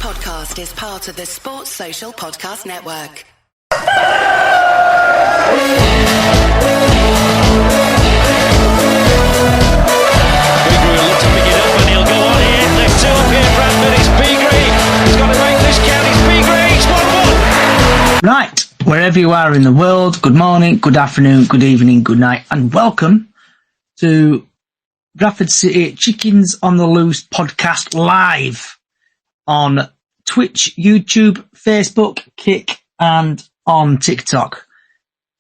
podcast is part of the Sports Social Podcast Network. Bigre will look to pick it up and he'll go on here. There's two up here, Bradford. It's Bigre. He's got to make this count. It's Bigre. It's 1-1. Right, wherever you are in the world, good morning, good afternoon, good evening, good night, and welcome to Bradford City Chickens on the Loose podcast live on Twitch, YouTube, Facebook, Kick, and on TikTok.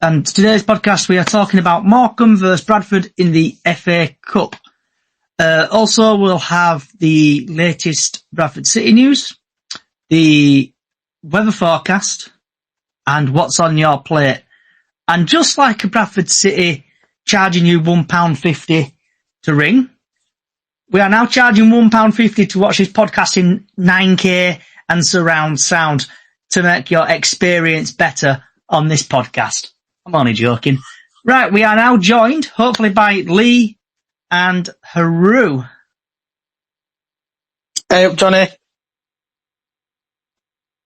And today's podcast, we are talking about Morecambe versus Bradford in the FA Cup. Also, we'll have the latest Bradford City news, the weather forecast, and what's on your plate. And just like a Bradford City charging you £1.50 to ring, we are now charging £1.50 to watch this podcast in 9K and surround sound to make your experience better on this podcast. I'm only joking. Right, we are now joined, hopefully, by Lee and Haru. Hey up, Johnny. Are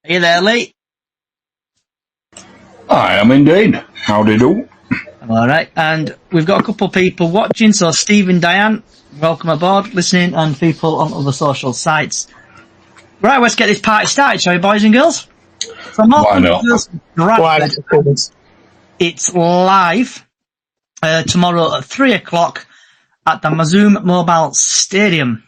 you there, Lee? I am indeed. Howdy do. I'm all right. And we've got a couple of people watching. So Steve and Diane, welcome aboard, listening, and people on other social sites. Right, let's get this party started, shall we, boys and girls? So Why not? Bradford, it's live tomorrow at 3 o'clock at the Morecambe Mobile Stadium.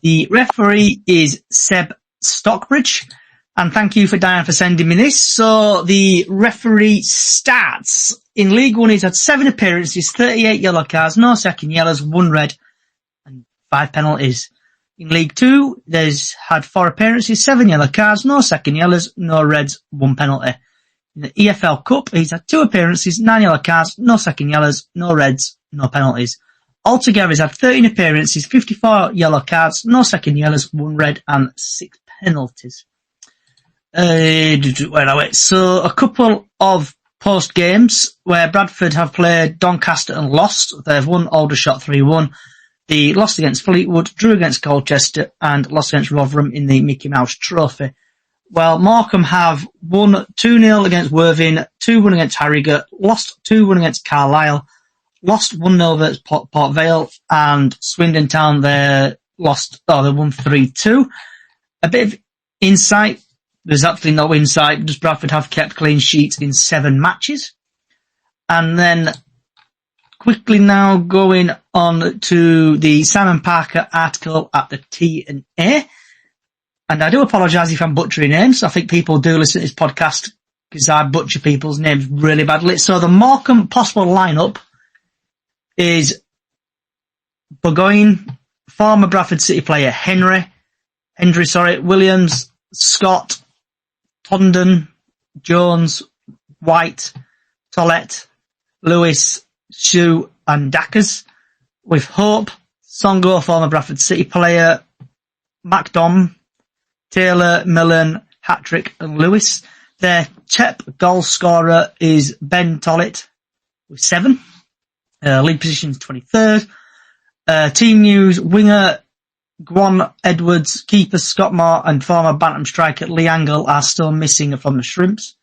The referee is Seb Stockbridge. And thank you for Diane for sending me this. So the referee starts. In League One, he's had 7 appearances, 38 yellow cards, no second yellows, 1 red, and 5 penalties. In League 2, there's had 4 appearances, 7 yellow cards, no second yellows, no reds, 1 penalty. In the EFL Cup, he's had 2 appearances, 9 yellow cards, no second yellows, no reds, no penalties. Altogether, he's had 13 appearances, 54 yellow cards, no second yellows, 1 red, and 6 penalties. So a couple of post games where Bradford have played Doncaster and lost. They've won Aldershot 3-1. They lost against Fleetwood, drew against Colchester, and lost against Rotherham in the Mickey Mouse Trophy. Well, Morecambe have won 2-0 against Worthing, 2-1 against Harrogate, lost 2-1 against Carlisle, lost 1-0 against Port Vale, and Swindon Town they won 3-2. A bit of insight. There's actually no insight. Does Bradford have kept clean sheets in 7 matches? And then quickly now going on to the Simon Parker article at the T&A. And I do apologise if I'm butchering names. I think people do listen to this podcast because I butcher people's names really badly. So the Morecambe possible lineup is Burgoyne, former Bradford City player Henry, Williams, Scott, Tondon, Jones, White, Tollett, Lewis, Shue and Dackers, with Hope, Songo, former Bradford City player, MacDom, Taylor, Millen, Hattrick and Lewis. Their top goal scorer is Ben Tollett with 7. League position's 23rd. Team news, winger Gwan Edwards, keeper Scott Moore and former Bantam striker Lee Angle are still missing from the Shrimps.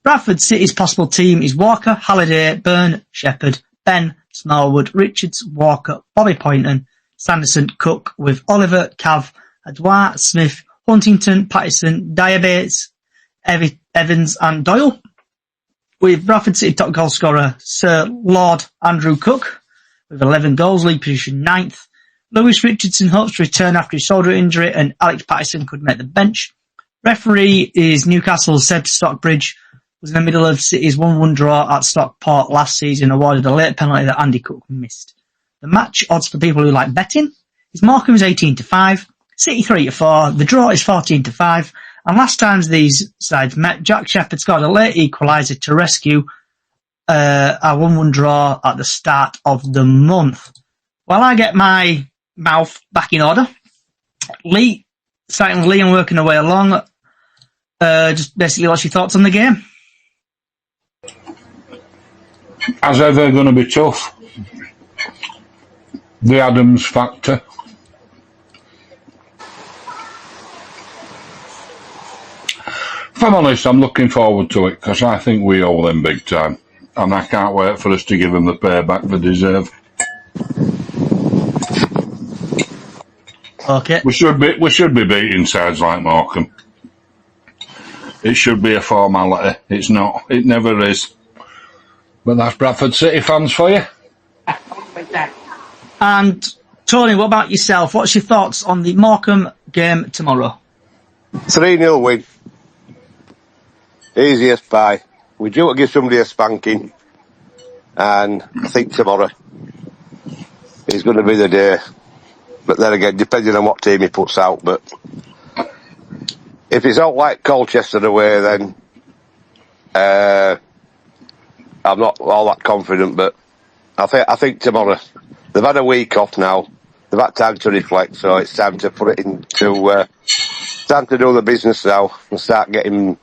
Bradford City's possible team is Walker, Halliday, Byrne, Shepherd, Ben, Smallwood, Richards, Walker, Bobby Poynton, Sanderson, Cook, with Oliver, Cav, Adwar, Smith, Huntington, Patterson, Diabates, Evans and Doyle. With Bradford City top goal scorer Sir Lord Andrew Cook with 11 goals, league position 9th. Lewis Richardson hopes to return after his shoulder injury and Alex Patterson could make the bench. Referee is Newcastle's Seb Stockbridge, was in the middle of City's 1-1 draw at Stockport last season, awarded a late penalty that Andy Cook missed. The match odds for people who like betting is Morecambe's 18-5, City 3-4, the draw is 14-5, and last times these sides met, Jack Shepherd scored a late equaliser to rescue a 1-1 draw at the start of the month. While I get my mouth back in order, Lee, starting with Lee and working away along, just basically what's your thoughts on the game? As ever, going to be tough. The Adams factor. I'm honest, I'm looking forward to it because I think we owe them big time. And I can't wait for us to give them the payback they deserve. Okay. We should be beating sides like Morecambe. It should be a formality. It's not. It never is. But that's Bradford City fans for you. And Tony, what about yourself? What's your thoughts on the Morecambe game tomorrow? 3-0 win. Easiest by. We're due to give somebody a spanking. And I think tomorrow is going to be the day. But then again, depending on what team he puts out. But if it's out like Colchester away, then I'm not all that confident. But I think tomorrow. They've had a week off now. They've had time to reflect, so it's time to put it into time to do the business now and start getting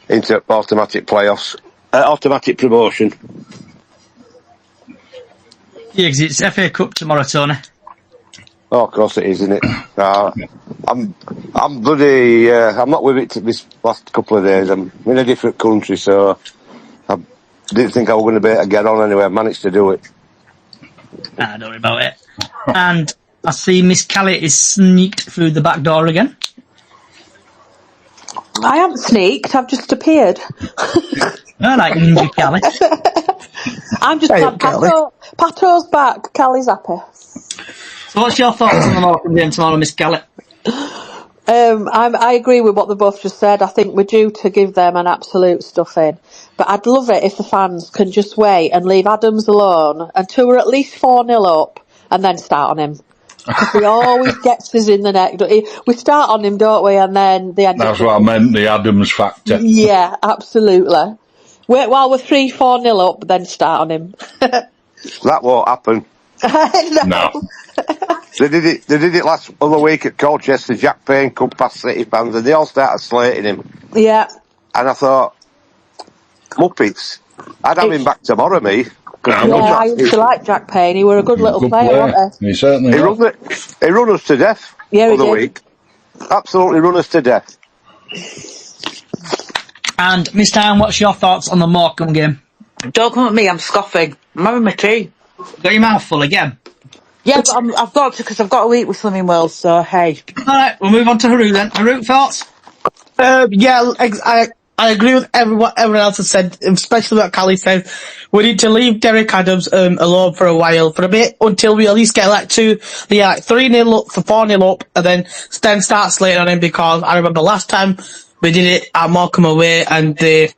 into automatic playoffs, automatic promotion. Yeah, 'cause it's FA Cup tomorrow, Tony. Oh, of course it is, isn't it? I'm bloody. I'm not with it this last couple of days. I'm in a different country, so I didn't think I was going to be able to get on anyway. I managed to do it. Don't worry about it. And I see Miss Callie is sneaked through the back door again. I haven't sneaked, I've just appeared. I like Ninja Callie. I'm just glad Pato's back, Callie's happy. So what's your thoughts on the Morecambe game tomorrow, Miss Callie? I agree with what they both just said. I think we're due to give them an absolute stuffing. But I'd love it if the fans can just wait and leave Adams alone until we're at least 4-0 up and then start on him. Because he always gets us in the neck. We start on him, don't we? And then the end. That's what I meant, the Adams factor. Yeah, absolutely. Wait while we're 3-4-0 up, then start on him. That won't happen. No. They did it last other week at Colchester. Jack Payne come past City fans and they all started slating him. Yeah. And I thought, Muppets, I'd have him back tomorrow, me. Yeah, I used to like Jack Payne. He were a good little player, wasn't he? He certainly was. He run us to death. Yeah, he other did. week. Absolutely run us to death. And Miss Diane, what's your thoughts on the Morecambe game? Don't come at me, I'm scoffing. I'm having my tea. Got your mouth full again? Yeah, but I've got to, because I've got to eat with Slimming World, so hey. Alright, we'll move on to Haru then. Haru, thoughts? Yeah, I agree with what everyone else has said, especially what Callie said. We need to leave Derek Adams alone for a while, for a bit, until we at least get 3-0 up for 4-0 up, and then start slating on him, because I remember last time we did it at Morecambe away, and they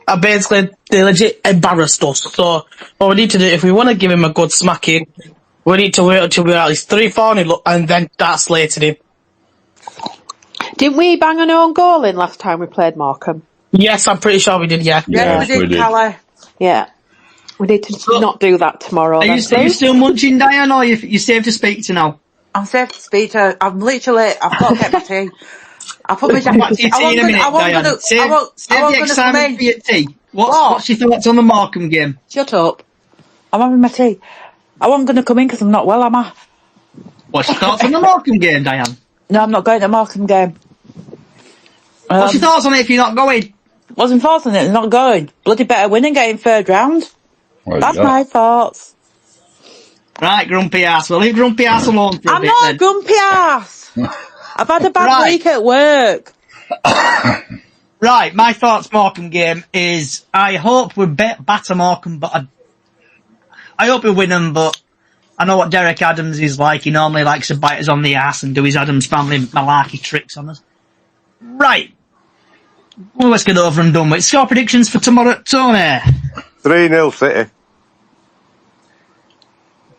legit embarrassed us. So what we need to do, if we want to give him a good smacking, we need to wait until we're at least 3-4-0 up, and then start slating him. Didn't we bang an own goal in last time we played Morecambe? Yes, I'm pretty sure we did, yeah. Yeah, we did, Callie. Yeah. We need to not do that tomorrow. Are you still munching, Diane, or you safe to speak to now? I'm safe to speak to. I've got to get my tea. I'll put my Back to your tea in a minute, Diane. Save the excitement for your tea. What's your thoughts on the Morecambe game? Shut up. I'm having my tea. I wasn't going to come in because I'm not well, am I? What's your thoughts on the Morecambe game, Diane? No, I'm not going to the Morecambe game. What's your thoughts on it if you're not going? Wasn't thoughts on it, not going. Bloody better win and get in third round. Well, That's my thoughts. Right, grumpy ass. We'll leave grumpy ass alone for a I'm bit not then. a grumpy ass. I've had a bad week at work. Right, my thoughts Morecambe game is I hope we batter Morecambe, but I hope we win them, but I know what Derek Adams is like. He normally likes to bite us on the ass and do his Adams family malarkey tricks on us. Right. Well, let's get over and done with. Score predictions for tomorrow, Tony. 3-0 City.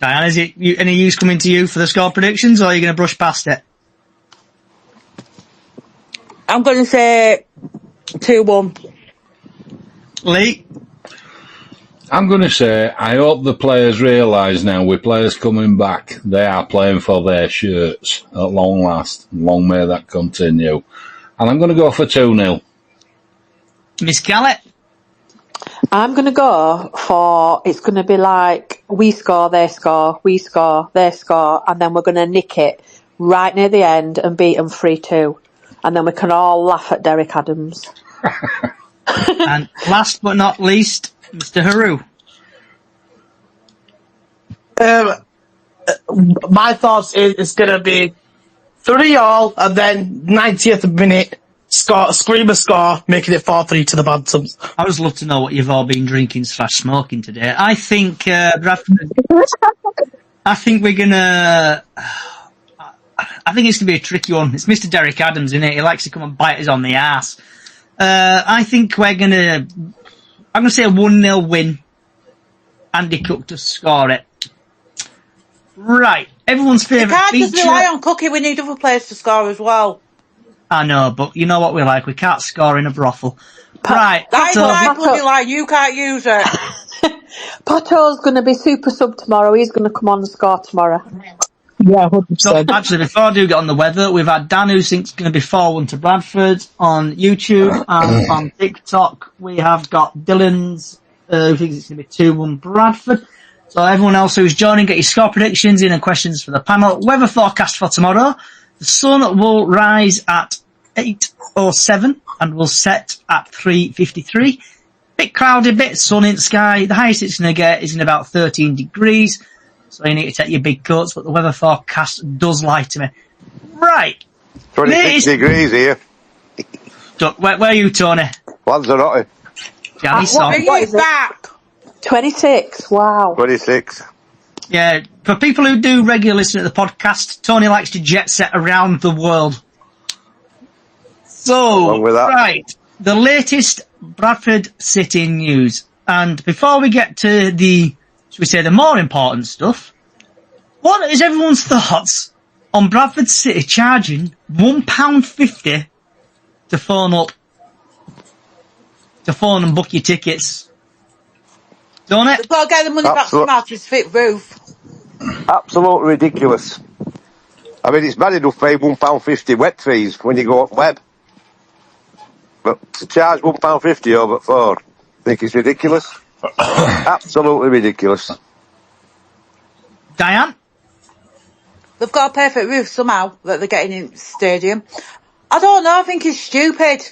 Diane, is it any use coming to you for the score predictions, or are you going to brush past it? I'm going to say 2-1. Lee? I'm going to say, I hope the players realise now, with players coming back, they are playing for their shirts at long last. Long may that continue. And I'm going to go for 2-0. Miss Gallet? I'm going to go for, it's going to be like, we score, they score, we score, they score, and then we're going to nick it right near the end and beat them 3-2. And then we can all laugh at Derek Adams. And last but not least, Mr. Haru. My thoughts is it's going to be 3-3, and then 90th minute, screamer score, making it 4-3 to the Bantams. I would love to know what you've all been drinking / smoking today. I think, Bradford, I think we're gonna, I think it's gonna be a tricky one. It's Mr. Derek Adams, isn't it? He likes to come and bite us on the arse. I think I'm gonna say a 1-0 win. Andy Cook to score it. Right. Everyone's favourite You can't feature. just rely on Cookie, we need other players to score as well. I know, but you know what we like. We can't score in a brothel. Right. That's so, my bloody line, you can't use it. Pato's going to be super sub tomorrow. He's going to come on and score tomorrow. Yeah, so 100%. actually, before I do get on the weather, we've had Dan who thinks it's going to be 4-1 to Bradford on YouTube and on TikTok. We have got Dylan's who thinks it's going to be 2-1 Bradford. So everyone else who's joining, get your score predictions in and questions for the panel. Weather forecast for tomorrow. The sun will rise at 8:07 and will set at 3:53. Bit cloudy, bit sun in the sky. The highest it's going to get is in about 13 degrees. So you need to take your big coats, but the weather forecast does lie to me. Right. 26 degrees here. Where are you, Tony? Lanzarote. Janice, What are you back? 26, wow. 26. Yeah, for people who do regularly listen to the podcast, Tony likes to jet set around the world. So, Along with that. right, the latest Bradford City news. And before we get to the, should we say, the more important stuff, what is everyone's thoughts on Bradford City charging £1.50 to phone and book your tickets? Don't it? We've got to get the money back from Martin's fit roof. Absolutely ridiculous. I mean, it's bad enough paying £1.50 wet fees when you go up web. But to charge £1.50 over 4, I think it's ridiculous. Absolutely ridiculous. Diane? They've got a perfect roof somehow that they're getting in the stadium. I don't know, I think it's stupid.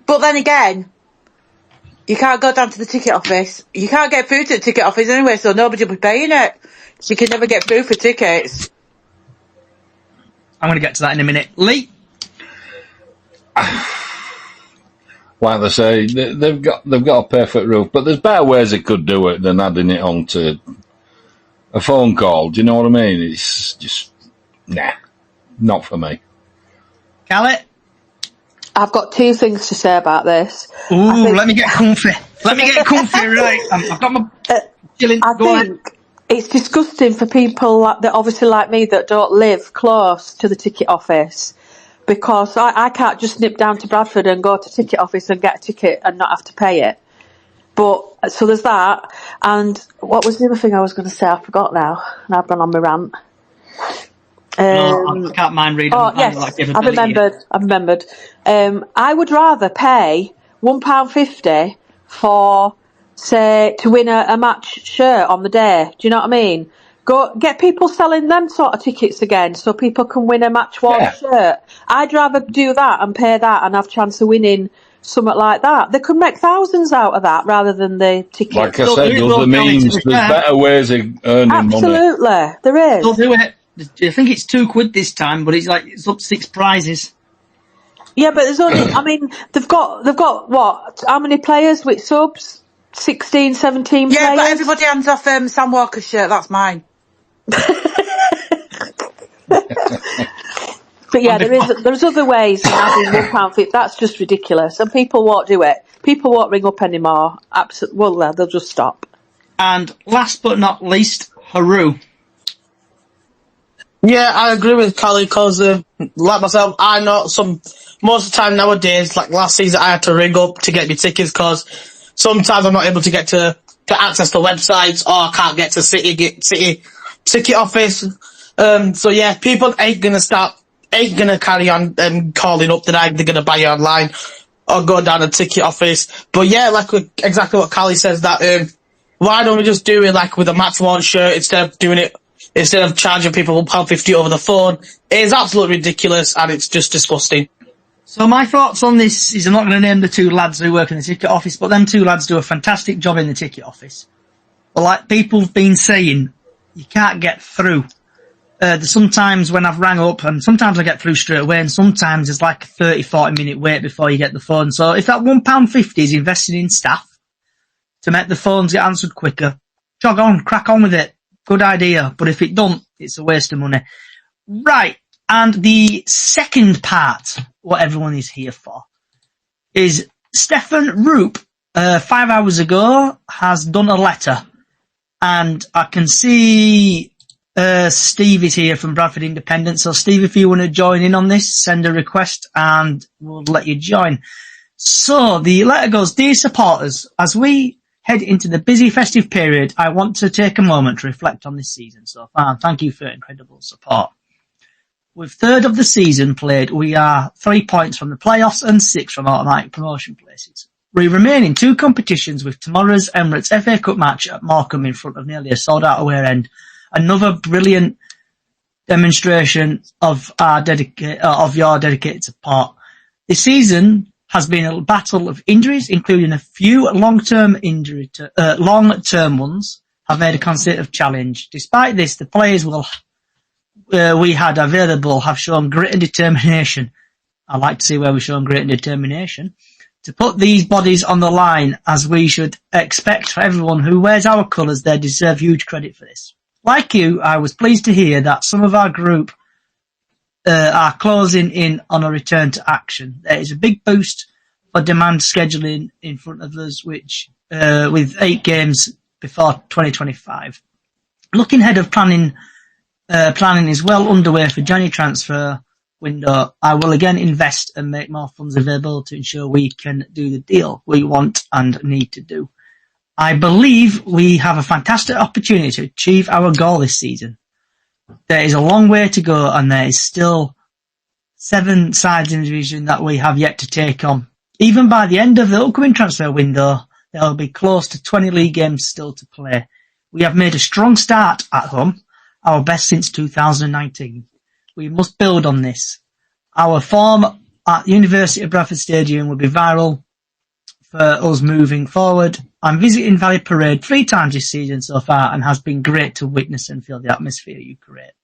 But then again, you can't go down to the ticket office. You can't get food to the ticket office anyway, so nobody will be paying it. So you can never get food for tickets. I'm going to get to that in a minute. Lee? Like they say, they've got a perfect roof, but there's better ways they could do it than adding it onto a phone call. Do you know what I mean? It's just, not for me. Callie? I've got two things to say about this. Ooh, let me get comfy. Right. I've got my chilling. I think it's disgusting for people that obviously like me that don't live close to the ticket office, because I can't just nip down to Bradford and go to ticket office and get a ticket and not have to pay it. But so there's that. And what was the other thing I was going to say? I forgot now. And I've gone on my rant. I can't mind reading. Oh yes, I've remembered. I would rather pay £1.50 for, say, to win a match shirt on the day. Do you know what I mean? Go get people selling them sort of tickets again, so people can win a match worn shirt. I'd rather do that and pay that and have a chance of winning something like that. They could make thousands out of that rather than the tickets. Like I said, there's there's better ways of earning money. Absolutely, there is. They'll do it. I think it's £2 this time, but it's up 6 prizes. Yeah, but there's only, I mean, they've got what? How many players with subs? 16, 17 players? Yeah, but everybody hands off Sam Walker's shirt, that's mine. But yeah, there's other ways than having £1.50. That's just ridiculous. And people won't do it. People won't ring up anymore. Well, they'll just stop. And last but not least, Haru. Yeah, I agree with Callie because, like myself, I know most of the time nowadays, like last season, I had to ring up to get me tickets because sometimes I'm not able to get to access the websites, or I can't get to city ticket office. So yeah, people ain't gonna carry on calling up that they're gonna buy it online or go down to the ticket office. But yeah, like exactly what Callie says, that why don't we just do it like with a match worn shirt instead of charging people £1.50 over the phone? It is absolutely ridiculous and it's just disgusting. So my thoughts on this is I'm not going to name the two lads who work in the ticket office, but them two lads do a fantastic job in the ticket office. But like people have been saying, you can't get through. Sometimes when I've rang up, and sometimes I get through straight away, and sometimes there's like a 30, 40 minute wait before you get the phone. So if that £1.50 is invested in staff to make the phones get answered quicker, jog on, crack on with it. Good idea. But if it don't, it's a waste of money. Right. And the second part, what everyone is here for, is Stefan Roop, 5 hours ago, has done a letter. And I can see Steve is here from Bradford Independent. So, Steve, if you want to join in on this, send a request and we'll let you join. So, the letter goes, Dear supporters, as we head into the busy festive period, I want to take a moment to reflect on this season so far. And thank you for incredible support. With third of the season played, we are 3 points from the playoffs and 6 from automatic promotion places. We remain in 2 competitions with tomorrow's Emirates FA Cup match at Morecambe in front of nearly a sold-out away end. Another brilliant demonstration of your dedicated support. This season has been a battle of injuries, including a few long-term ones have made a consecutive challenge. Despite this, the players we had available have shown great determination. I like to see where we've shown great determination to put these bodies on the line, as we should expect for everyone who wears our colours. They deserve huge credit for this. Like you, I was pleased to hear that some of our group are closing in on a return to action. There is a big boost for demand scheduling in front of us, which with 8 games before 2025. Looking ahead of planning is well underway for January transfer window. I will again invest and make more funds available to ensure we can do the deal we want and need to do. I believe we have a fantastic opportunity to achieve our goal this season. There is a long way to go and there is still 7 sides in the division that we have yet to take on. Even by the end of the upcoming transfer window, there will be close to 20 league games still to play. We have made a strong start at home, our best since 2019. We must build on this. Our form at University of Bradford Stadium will be viral for us moving forward. I'm visiting Valley Parade 3 times this season so far and has been great to witness and feel the atmosphere you create.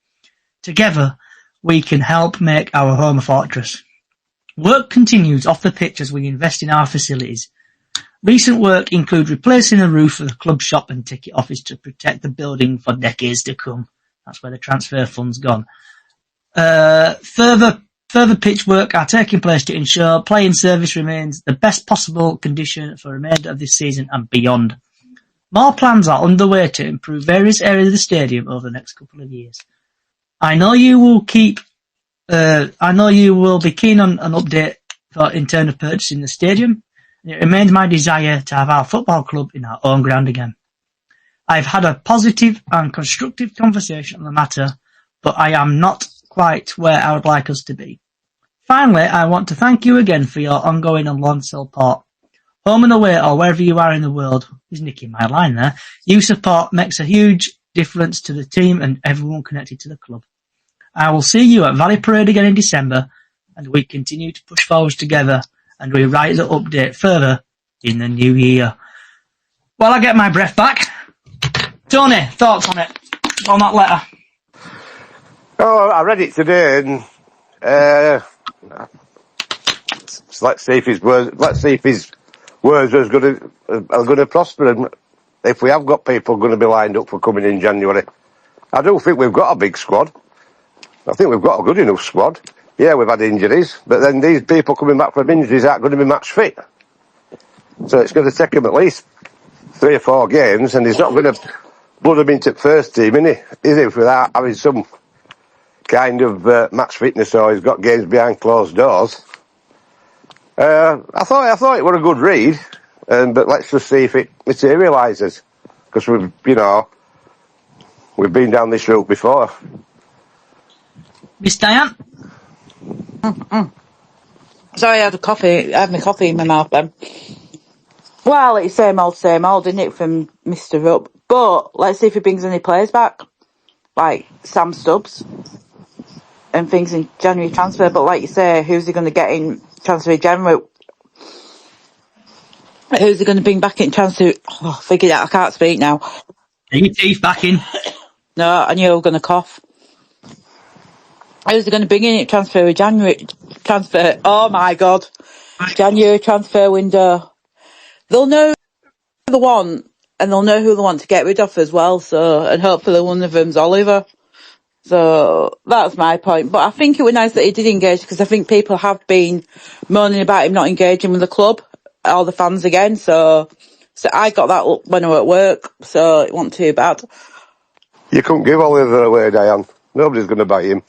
Together, we can help make our home a fortress. Work continues off the pitch as we invest in our facilities. Recent work includes replacing the roof of the club shop and ticket office to protect the building for decades to come. That's where the transfer fund's gone. Further pitch work are taking place to ensure playing service remains the best possible condition for the remainder of this season and beyond. More plans are underway to improve various areas of the stadium over the next couple of years. I know you will be keen on an update for internal purchase in the stadium. It remains my desire to have our football club in our own ground again. I've had a positive and constructive conversation on the matter, but I am not quite where I would like us to be. Finally, I want to thank you again for your ongoing and long support. Home and away or wherever you are in the world, he's nicking my line there, your support makes a huge difference to the team and everyone connected to the club. I will see you at Valley Parade again in December, and we continue to push forward together, and we write the update further in the new year. While I get my breath back, Tony, thoughts on it, on that letter? Oh, I read it today, and let's see if his words are going to prosper, and if we have got people going to be lined up for coming in January. I do think we've got a big squad. I think we've got a good enough squad. Yeah, we've had injuries, but then these people coming back from injuries aren't going to be match fit. So it's going to take him at least 3 or 4 games, and he's not going to blood him into the first team, is he, without having some kind of match fitness, or he's got games behind closed doors. I thought it was a good read, but let's just see if it materialises, because we've been down this route before. Miss Diane? Sorry, I had my coffee in my mouth then. Well, it's same old, isn't it, from Mr. Rupp? But let's see if he brings any players back, like Sam Stubbs. and things in January transfer. But like you say, who's he going to get in transfer January? Who's he going to bring back in transfer? Oh, figure it out. I can't speak now. Get your teeth back in. No, I knew I was going to cough. Who's he going to bring in transfer January transfer? Oh my God, January transfer window. They'll know who they want, and they'll know who they want to get rid of as well. So, and hopefully one of them's Oliver. So that's my point. But I think it was nice that he did engage, because I think people have been moaning about him not engaging with the club, all the fans again. So I got that when I was at work, so it wasn't too bad. You couldn't give Oliver away, Diane. Nobody's going to buy him.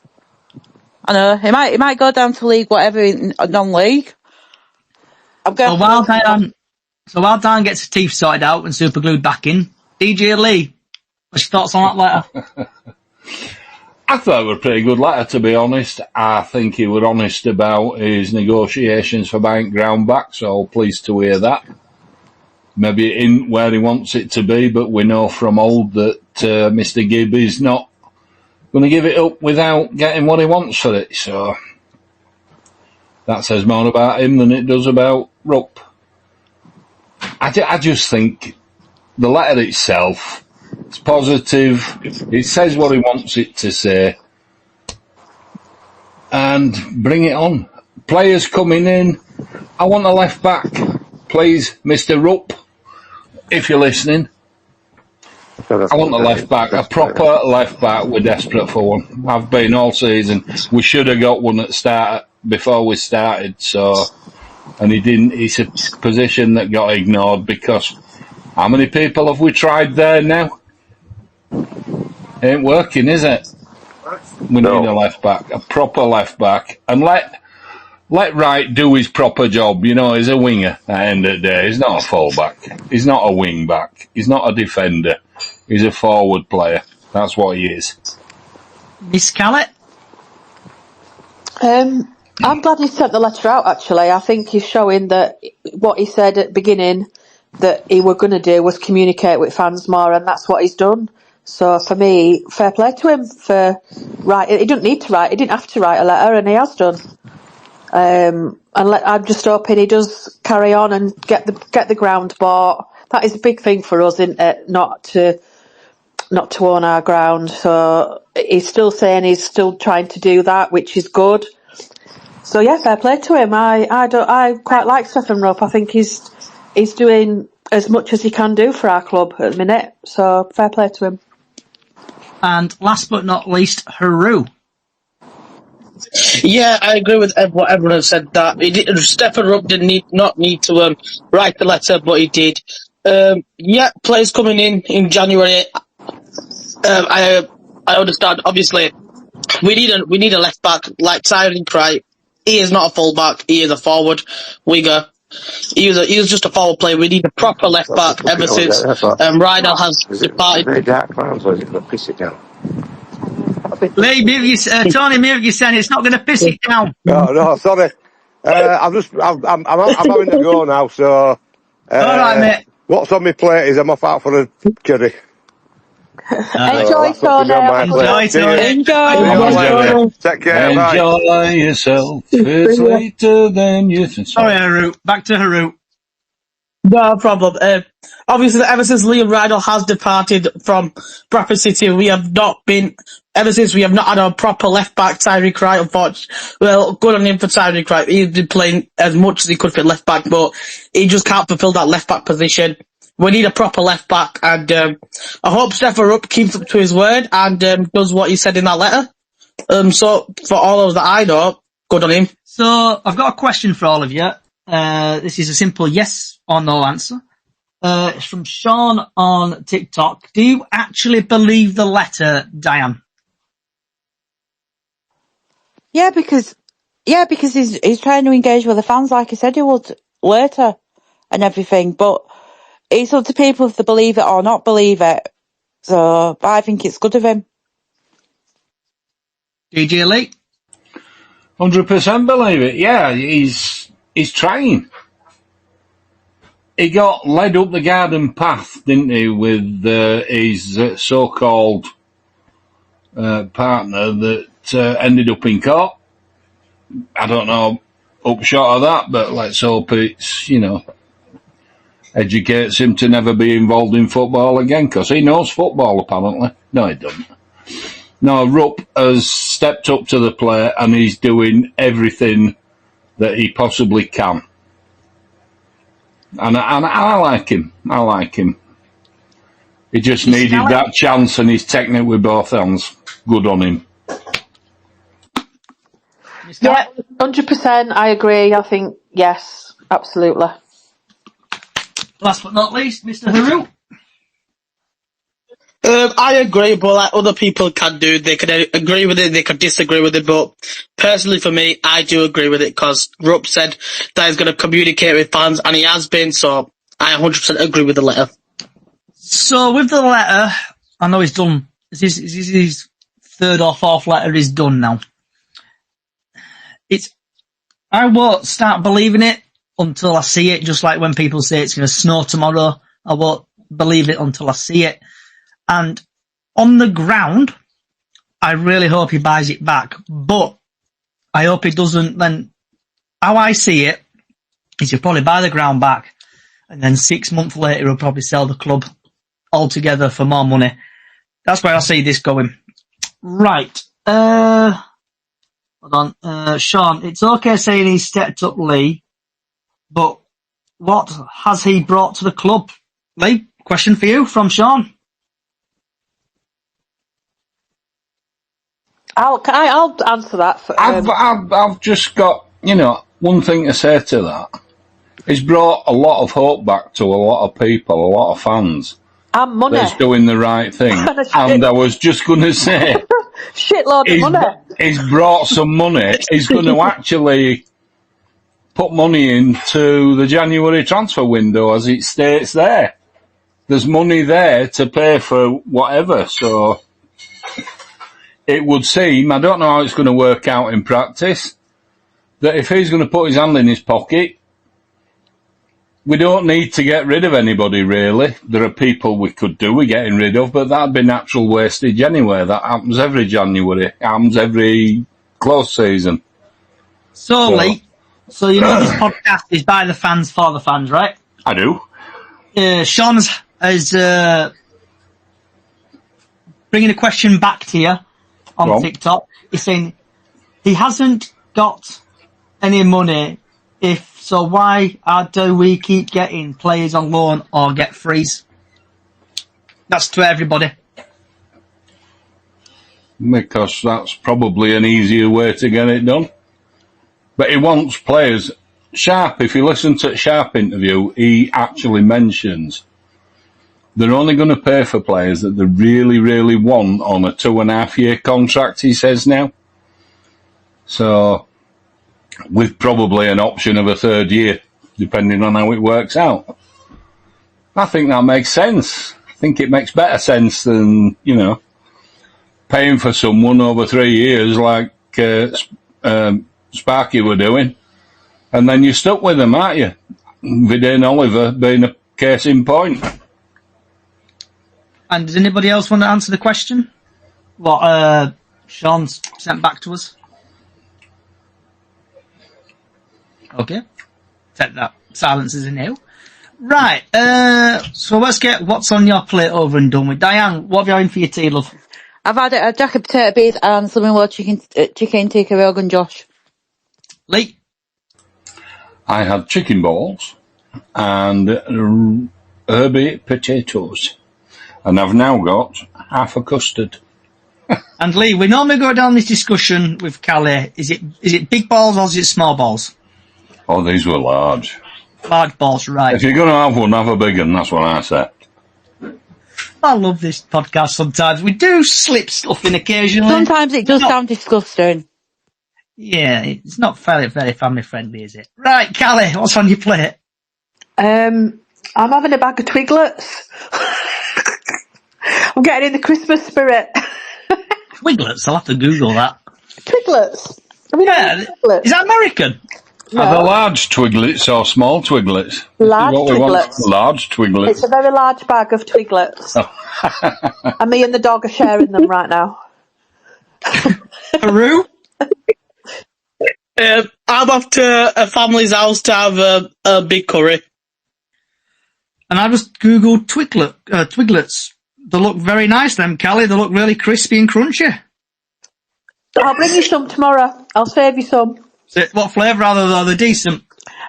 I know he might go down to league whatever in non-league. So while Diane gets his teeth sorted out and super glued back in, DJ Lee, what's your thoughts on that letter? I thought it was a pretty good letter, to be honest. I think he was honest about his negotiations for buying ground back, so pleased to hear that. Maybe it isn't where he wants it to be, but we know from old that Mr. Gibb is not going to give it up without getting what he wants for it. So that says more about him than it does about Rupp. I just think the letter itself, it's positive. It says what he wants it to say. And bring it on. Players coming in. I want a left back. Please, Mr. Rupp, if you're listening. I want a left back, a proper left back. We're desperate for one. I've been all season. We should have got one at the start before we started. So, and he didn't. It's a position that got ignored because how many people have we tried there now? Ain't working, is it? We need a left back, a proper left back, and let Wright do his proper job. You know, he's a winger at the end of the day. He's not a fullback. He's not a wing back. He's not a defender. He's a forward player. That's what he is. Miss Callett? I'm glad he sent the letter out, actually. I think he's showing that what he said at the beginning that he were going to do was communicate with fans more, and that's what he's done. So for me, fair play to him for writing. He didn't need to write. He didn't have to write a letter, and he has done. I'm just hoping he does carry on and get the ground bought. That is a big thing for us, isn't it? Not to own our ground. So he's still saying he's still trying to do that, which is good. So yeah, fair play to him. I quite like Stephen Rupp. I think he's doing as much as he can do for our club at the minute. So fair play to him. And last but not least, Haru. Yeah, I agree with what everyone has said. That Stephen Rupp did not need to write the letter, but he did. Yeah, players coming in January. I understand. Obviously, we need a left back like Tyreek Wright. He is not a full back. He is a forward winger. He was just a forward player. We need a proper left back ever since Rydell has departed. Very dark clouds, or is it going to piss it down? Lee, Tony, mute you saying it's not going to piss it down. No, sorry. I'm having to go now, so... All right, mate. What's on my plate is I'm off out for a curry. Enjoy, Tony. Enjoy. Take care, Enjoy yourself. It's later than you think. Sorry, Haru. Back to Haru. No problem. Obviously, ever since Liam Rydell has departed from Bradford City, ever since we have not had a proper left back, Tyreek Wright, unfortunately. Well, good on him for Tyreek Wright. He's been playing as much as he could for left back, but he just can't fulfill that left back position. We need a proper left back, and I hope Stephen Rupp keeps up to his word and does what he said in that letter. So for all those that I know, good on him. So I've got a question for all of you. This is a simple yes or no answer. It's from Sean on TikTok. Do you actually believe the letter, Diane? Yeah, because he's trying to engage with the fans like he said he would later and everything. But it's up to people if they believe it or not believe it. So, but I think it's good of him. DJ Lee? 100% believe it. Yeah, he's trying. He got led up the garden path, didn't he, with his so-called partner that ended up in court. I don't know upshot of that, but let's hope it's, educates him to never be involved in football again, because he knows football, apparently. No, he doesn't. No, Rupp has stepped up to the plate and he's doing everything that he possibly can. And I like him. I like him. He just needed that chance and he's taking it with both hands. Good on him. Yeah, 100%. I agree. I think, yes, absolutely. Last but not least, Mr. Haru. I agree, but like other people can do, they can agree with it, they can disagree with it, but personally for me, I do agree with it, because Rupp said that he's going to communicate with fans, and he has been, so I 100% agree with the letter. So with the letter, I know he's done, his third or fourth letter is done now. I won't start believing it until I see it, just like when people say it's going to snow tomorrow, I won't believe it until I see it. And on the ground, I really hope he buys it back, but I hope he doesn't. Then how I see it is he'll probably buy the ground back, and then 6 months later he'll probably sell the club altogether for more money. That's where I see this going. Right. Hold on. Sean, it's okay saying he stepped up Lee, but what has he brought to the club? Lee, question for you from Sean. I'll answer that. I've just got, one thing to say to that. He's brought a lot of hope back to a lot of people, a lot of fans. And money. That's doing the right thing. And I was just going to say... Shitload of money. He's brought some money. He's going to actually put money into the January transfer window, as it states there. There's money there to pay for whatever, so... It would seem, I don't know how it's going to work out in practice, that if he's going to put his hand in his pocket, we don't need to get rid of anybody, really. There are people we could do with getting rid of, but that'd be natural wastage anyway. That happens every January. It happens every close season. So Lee, so you know this podcast is by the fans, for the fans, right? I do. Sean is bringing a question back to you on TikTok. He's saying he hasn't got any money. So why do we keep getting players on loan or get frees? That's to everybody. Because that's probably an easier way to get it done. But he wants players. Sharp, if you listen to Sharp interview, he actually mentions they're only going to pay for players that they really, really want on a 2.5-year contract, he says now. So, with probably an option of a third year, depending on how it works out. I think that makes sense. I think it makes better sense than, paying for someone over 3 years like Sparky were doing. And then you're stuck with them, aren't you? Vidane Oliver being a case in point. And does anybody else want to answer the question? What Sean's sent back to us? Okay. Take that. Silence is a no. Right. So let's get what's on your plate over and done with. Diane, what have you had for your tea, love? I've had a jack of potato beans and some more chicken tikka rogan Josh. Lee? I had chicken balls and herby potatoes. And I've now got half a custard. And Lee, we normally go down this discussion with Callie. Is it big balls or is it small balls? Oh, these were large. Large balls, right. If you're going to have one, have a big one. That's what I said. I love this podcast sometimes. We do slip stuff in occasionally. Sometimes it does sound disgusting. Yeah, it's not very, very family friendly, is it? Right, Callie, what's on your plate? I'm having a bag of Twiglets. I'm getting in the Christmas spirit. Twiglets? I'll have to Google that. Twiglets? Twiglets. Is that American? No. Are they large Twiglets or small Twiglets? Large Twiglets. Large Twiglets. It's a very large bag of Twiglets. Oh. And me and the dog are sharing them right now. Haru? I'm off to a family's house to have a big curry. And I just googled Twiglets. They look very nice, them, Callie. They look really crispy and crunchy. I'll bring you some tomorrow. I'll save you some. So what flavour are they? They're decent.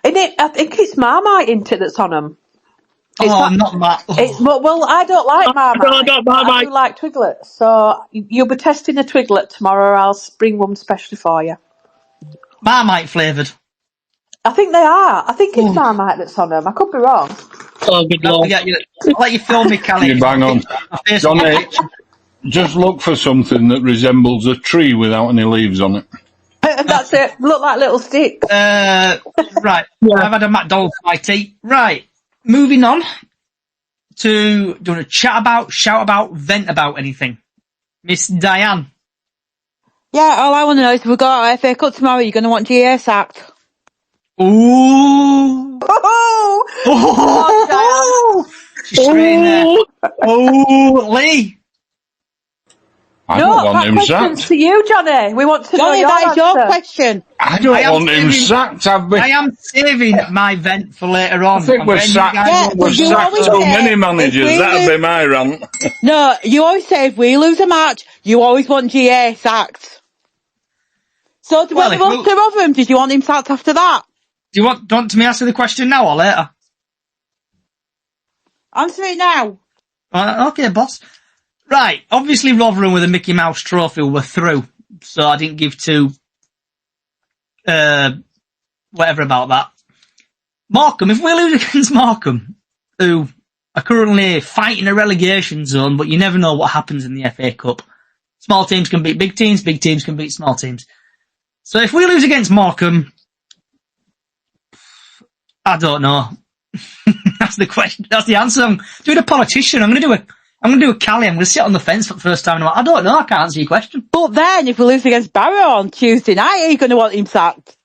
I think it's Marmite, isn't it, that's on them? Not that. Well, I don't like Marmite. No, not but I Marmite. do like Twiglets. So you'll be testing a Twiglet tomorrow. I'll bring one specially for you. Marmite flavoured. I think they are. I think it's Marmite that's on them. I could be wrong. Oh, good lord. I'll let you film me, Callie. You bang on. Johnny, just look for something that resembles a tree without any leaves on it. That's it. Look like little sticks. Right. I've had a McDonald's for my tea. Right. Moving on to, do you want to chat about, shout about, vent about anything? Miss Diane. Yeah, all I want to know is if we got our FA Cup tomorrow, you're going to want GA sacked. Ooh. Oh, She's straight in there. Oh, Lee. I don't want that him question's sacked. to you, Johnny. We want to know Johnny, your that is your answer. question. I don't want him sacked. I am saving my vent for later on. I think we've sacked, but you sacked always so say many if managers. we That'd lose- be my rant. No, you always say if we lose a match, you always want GA sacked. So do Well, you want two of them? Did you want him sacked after that? Do you want me to answer the question now or later? Answer it now. Okay, boss. Right, obviously Rotherham with a Mickey Mouse trophy were through, so I didn't give two whatever about that. Morecambe, if we lose against Morecambe, who are currently fighting a relegation zone, but you never know what happens in the FA Cup. Small teams can beat big teams can beat small teams. So if we lose against Morecambe, I don't know. That's the question. That's the answer. I'm doing a politician. I'm going to do a Callie. I'm going to sit on the fence for the first time. I don't know. I can't answer your question. But then, if we lose against Barrow on Tuesday night, are you going to want him sacked?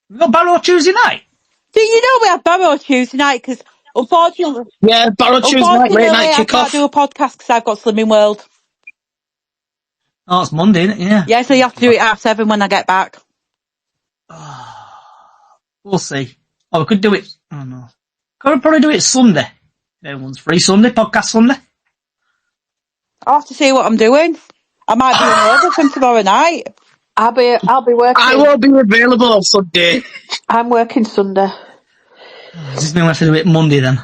We've got Barrow Tuesday night. Do you know we have Barrow Tuesday night? Because unfortunately, Yeah, Barrow Tuesday night, late night I kick off. can't do a podcast because I've got Slimming World. Oh, it's Monday, isn't it? Yeah. Yeah, so you have to do it at 7 when I get back. We'll see. Oh, we could do it. Oh no. Could probably do it Sunday. Everyone's free Sunday, podcast Sunday. I'll have to see what I'm doing. I might be in over from tomorrow night. I'll be working. I won't be available on Sunday. I'm working Sunday. Does this mean we have to do it Monday then?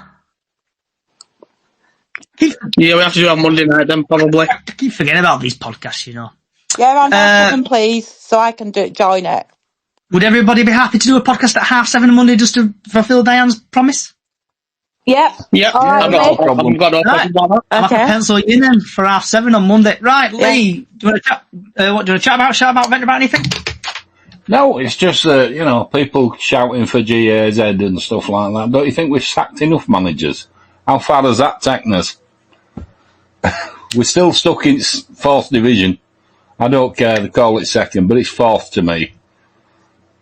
Yeah, we have to do it on Monday night then, probably. I keep forgetting about these podcasts, you know. Yeah, and put them, please, so I can join it. Would everybody be happy to do a podcast at 7:30 on Monday just to fulfil Diane's promise? Yep. Yep, Alright, I've mate. got no problem about that. I'll have to Okay. pencil you in then for 7:30 on Monday. Right, Lee, do you want to chat? What do you want to chat about? Shout about, vent about anything? No, it's just that, people shouting for GAZ and stuff like that. Don't you think we've sacked enough managers? How far has that taken us? We're still stuck in 4th division. I don't care, they call it 2nd, but it's 4th to me.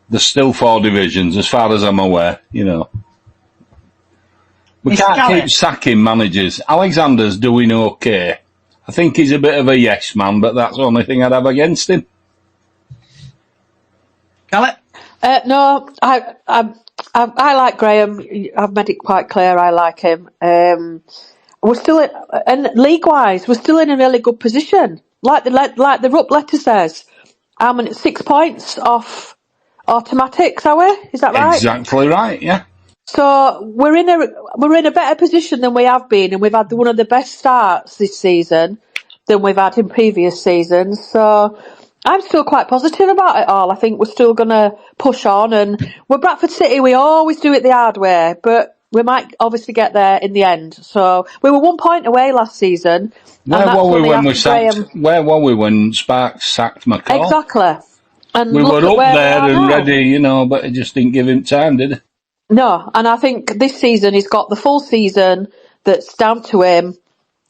There's still 4 divisions, as far as I'm aware, We Miss can't Gallup. keep sacking managers. Alexander's doing okay. I think he's a bit of a yes man, but that's the only thing I'd have against him. Gallup? No, I like Graham. I've made it quite clear I like him. We're still in, and league-wise, we're still in a really good position. Like the RUP letter says, how many 6 points off automatics, are we? Is that right? Exactly right, yeah. So we're in a better position than we have been, and we've had one of the best starts this season than we've had in previous seasons. So I'm still quite positive about it all. I think we're still going to push on, and we're Bradford City. We always do it the hard way, but we might obviously get there in the end. So we were 1 point away last season. Where were we when Sparks sacked McCall? Exactly. And We look were at up where we there are and now. ready, but it just didn't give him time, did it? No, and I think this season he's got the full season that's down to him.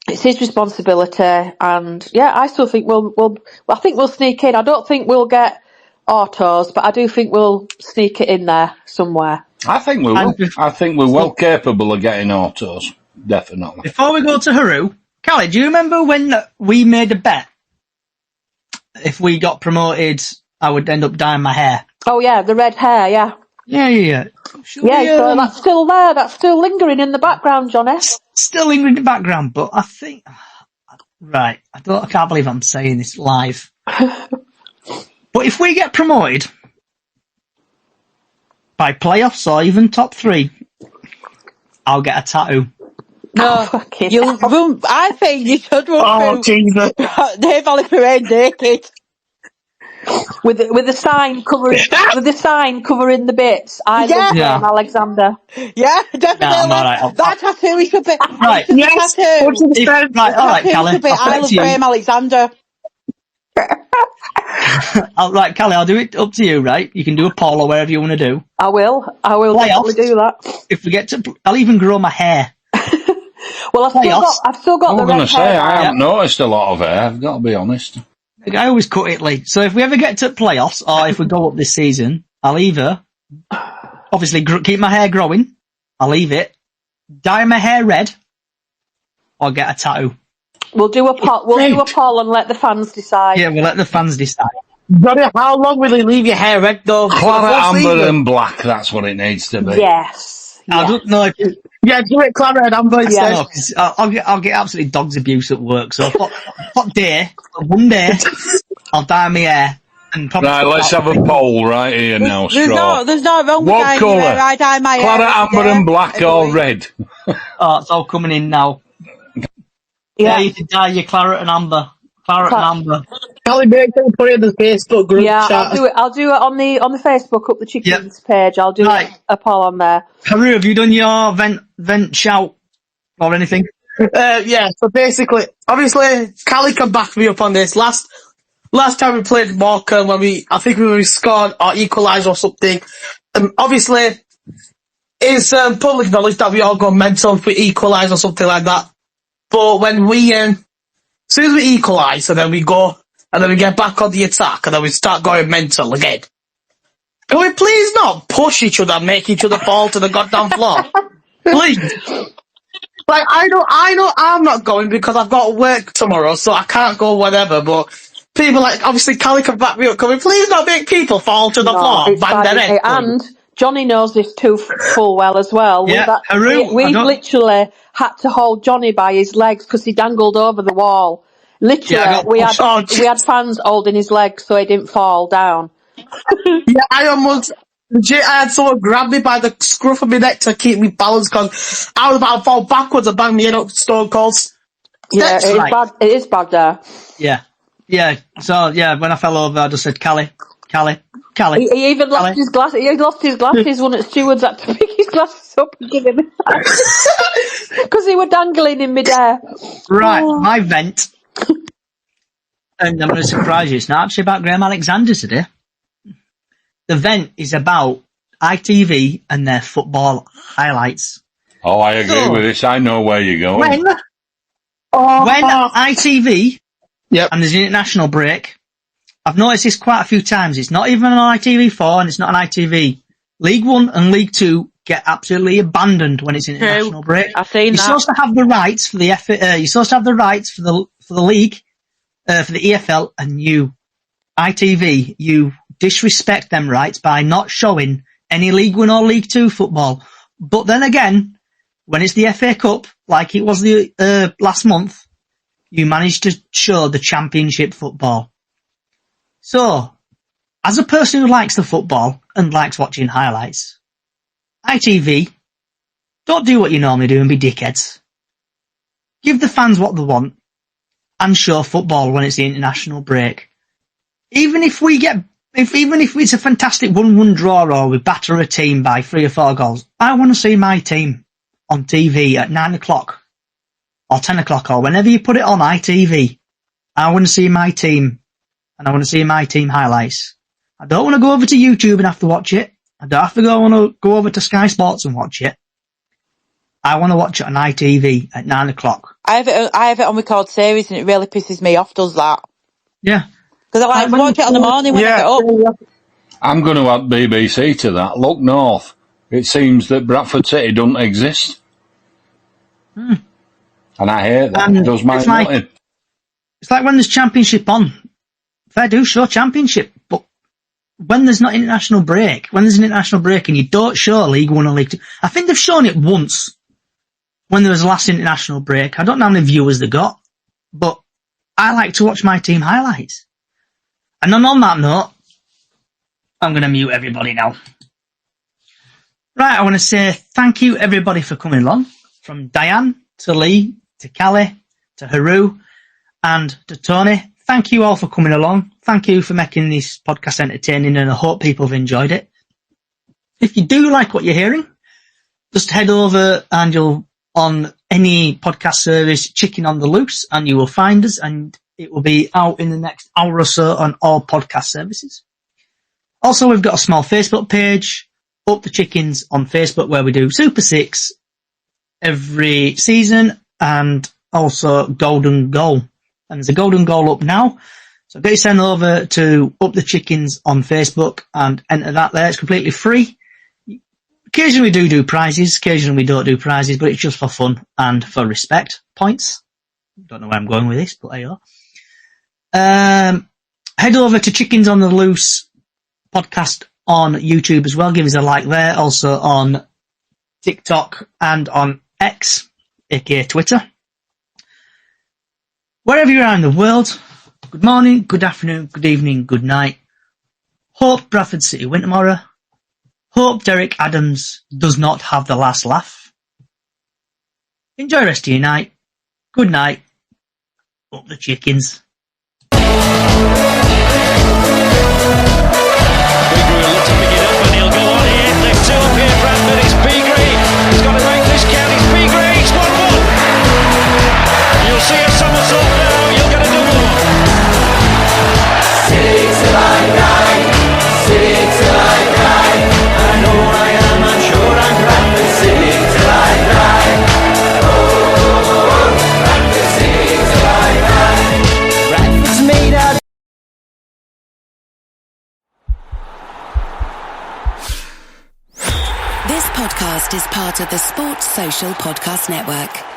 It's his responsibility, and yeah, I still think we'll sneak in. I don't think we'll get autos, but I do think we'll sneak it in there somewhere. I think we will. I think we're well capable of getting autos, definitely. Before we go to Haru, Callie, do you remember when we made a bet if we got promoted, I would end up dyeing my hair. Oh yeah, the red hair, yeah. Yeah. Should Yeah, we, so that's still there. That's still lingering in the background, Johnny. still in the background, but I think... Right, I can't believe I'm saying this live. But if we get promoted by playoffs or even top 3, I'll get a tattoo. No, you'll run. I think you should run through Jesus. Dave Valley Parade naked. With the sign covering the bits. I love Yeah. Graham Alexander. Yeah, definitely. I'm alright. That tattoo should be. Right. Yes. Tattoo. Right, alright, Tattoo Callie. should be, I'll put I it love to you. Graham Alexander. Right, Callie, I'll do it up to you, right? You can do a poll or wherever you want to do. I will Playoffs. definitely do that. If we get to... I'll even grow my hair. Well, I've still got I the was going red to say, hair. I haven't noticed a lot of hair, I've got to be honest. I always cut it late. So if we ever get to playoffs, or if we go up this season, I'll either, obviously, keep my hair growing, I'll leave it, dye my hair red, or get a tattoo. We'll do a poll and let the fans decide. Yeah, we'll let the fans decide. Johnny, how long will you leave your hair red though? Claret, amber and black, that's what it needs to be. Yes. I don't know if... Yeah, do it claret and amber instead. No, 'cause I'll get absolutely dog's abuse at work. So one day, I'll dye my hair. And probably Right, let's have a poll right here now, Straw. There's no wrong with What dyeing colour? your hair. I dye my hair. Claret, every amber day. and black or red? Oh, it's all coming in now. Yeah, you can dye your claret and amber. Claret and amber. Callie, make sure you put it in the Facebook group Yeah, chat. I'll do it on the Facebook up the chickens page. I'll do a poll on there. Haru, have you done your vent shout or anything? Yeah, so basically, obviously, Callie can back me up on this. Last time we played Morecambe, I think we scored or equalised or something. Obviously, it's public knowledge that we all go mental if we equalise or something like that. But when we, as soon as we equalise, and then we go, and then we get back on the attack, and then we start going mental again. Can we please not push each other and make each other fall to the goddamn floor? Please. Like, I know I'm not going because I've got work tomorrow, so I can't go whatever, but people like, obviously, Callie can back me up. Can we please not make people fall to the floor and bang their head? And Johnny knows this too full well as well. Yeah, we literally had to hold Johnny by his legs because he dangled over the wall. Literally, we had fans holding his legs so he didn't fall down. Yeah, I had someone grab me by the scruff of my neck to keep me balanced because I was about to fall backwards and bang me head up Stone Cold. Yeah, it is bad there. Yeah. So, when I fell over, I just said, Callie. He even lost his glasses. He lost his glasses. One of the stewards had to pick his glasses up and give him because he were dangling in midair. Right, my vent. And I'm going to surprise you. It's not actually about Graham Alexander today. The vent is about ITV and their football highlights. Oh, I agree with this. I know where you're going. When ITV and there's an international break, I've noticed this quite a few times. It's not even on ITV4 and it's not on ITV. League One and League Two get absolutely abandoned when it's an international break. I've seen You're supposed to have the rights for the you're supposed to have the rights for the league, for the EFL, and ITV, you disrespect them rights by not showing any League One or League Two football. But then again, when it's the FA Cup, like it was the last month, you managed to show the Championship football. So, as a person who likes the football and likes watching highlights, ITV, don't do what you normally do and be dickheads. Give the fans what they want and show football when it's the international break. Even if it's a fantastic 1-1 draw or we batter a team by 3 or 4 goals, I want to see my team on TV at 9 o'clock or 10 o'clock or whenever you put it on ITV. I want to see my team and I want to see my team highlights. I don't want to go over to YouTube and have to watch it. I don't have to go over to Sky Sports and watch it. I want to watch it on ITV at 9 o'clock. I have it on record series and it really pisses me off, does that? Yeah. Because I like to watch it in the morning when I get up. I'm going to add BBC to that. Look north. It seems that Bradford City doesn't exist. And I hate that. It does my nothing. It's like when there's Championship on fair do, show Championship, but when there's not international break, when there's an international break and you don't show League One or League Two, I think they've shown it once when there was the last international break. I don't know how many viewers they got, but I like to watch my team highlights. And then on that note, I'm going to mute everybody now. Right, I want to say thank you everybody for coming along, from Diane to Lee to Callie to Haru and to Tony. Thank you all for coming along. Thank you for making this podcast entertaining, and I hope people have enjoyed it. If you do like what you're hearing, just head over and you'll on any podcast service, Chicken on the Loose, and you will find us, and it will be out in the next hour or so on all podcast services. Also, we've got a small Facebook page, Up the Chickens on Facebook, where we do Super 6 every season, and also Golden Goal. And there's a Golden Goal up now. So go send over to Up the Chickens on Facebook and enter that there. It's completely free. Occasionally we do prizes, occasionally we don't do prizes, but it's just for fun and for respect points. Don't know where I'm going with this, but there you are. Head over to Chickens on the Loose podcast on YouTube as well. Give us a like there. Also on TikTok and on X, aka Twitter. Wherever you are in the world, good morning, good afternoon, good evening, good night. Hope Bradford City win tomorrow. Hope Derek Adams does not have the last laugh. Enjoy the rest of your night. Good night. Up the Chickens. Bigger will look to pick it up and he'll go on here. Left two up here, Bradford. It's Bigre. He's got to make this count. It's Bigre. It's 1-1. You'll see a somersault now. You'll get a double one. City till I die. City till I die. I know I am. I'm sure I'm Bradford City till I die. Oh, Bradford City till I die. Bradford's made out. This podcast is part of the Sports Social Podcast Network.